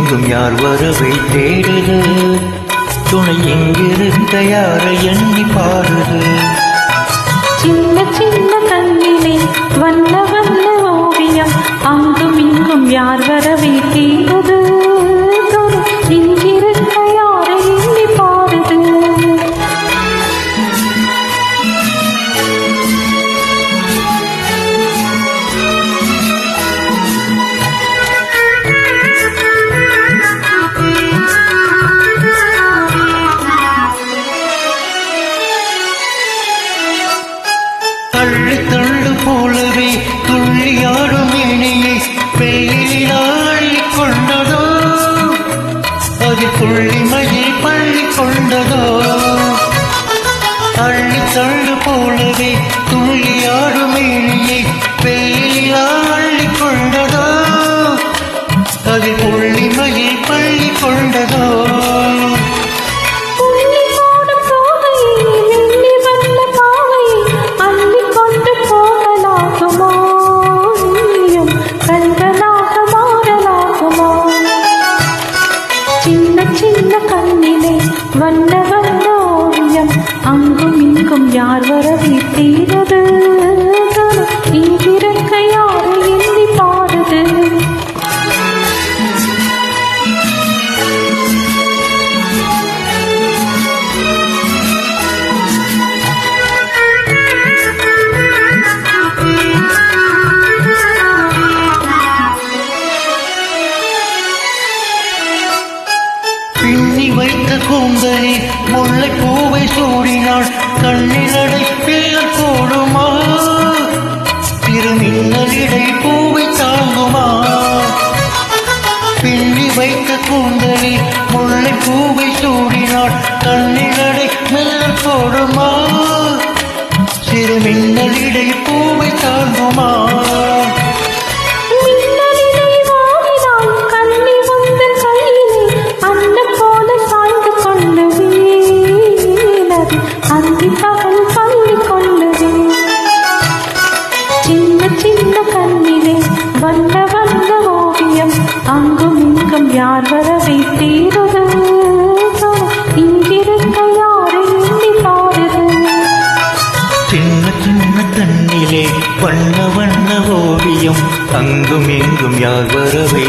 எங்கும் யார் வரவை தேடுது துணை எங்கிருக்க யாரை எண்ணி பாடுது சின்ன சின்ன கண்ணிலே வண்ண வண்ண ஓவியம் அங்கும் இங்கும் யார் வரவை தேடுது இங்கிருக்க யாரை எண்ணி பாடுது தள்ளி தள்ளு போலவே துள்ளியாடும் இணையை பெயிலாழி கொண்டதோ அது துள்ளி மயில் பள்ளி கொண்டதோ தள்ளி தள்ளு போலவே துள்ளியாடும் இணையை பெயிலாழி கொண்டதோ அது துள்ளி மயில் பள்ளி கொண்டதோ சின்ன சின்ன கண்ணிலே வண்ண வண்ண ஓவியம் அங்கும் இங்கும் யார் வரவை தீரது இங்கிருக்க யாரை எண்ணி பாடுது பின்னி வைத்த கூந்தலே முல்லை பூவை சூடினாள் கண்ணிலடை பிள்ளை போடுமா திருமின்னலிடை பூவை தாங்குமா பின்னி வைத்த கூந்தலே முல்லை பூவை சூடினாள் கண்ணிலடை மெல்ல போடுமா திருமின்னலிடை பூவை தாங்குமா சின்ன சின்ன கண்ணிலே வண்ண வண்ண ஓவியம் அங்கும் இங்கும் யார் வரவை தீருது இங்கிருக்க யாரை எண்ணி பாடுது சின்ன சின்ன கண்ணிலே வண்ண வண்ண ஓவியம் அங்கும் இங்கும் யார் வரவை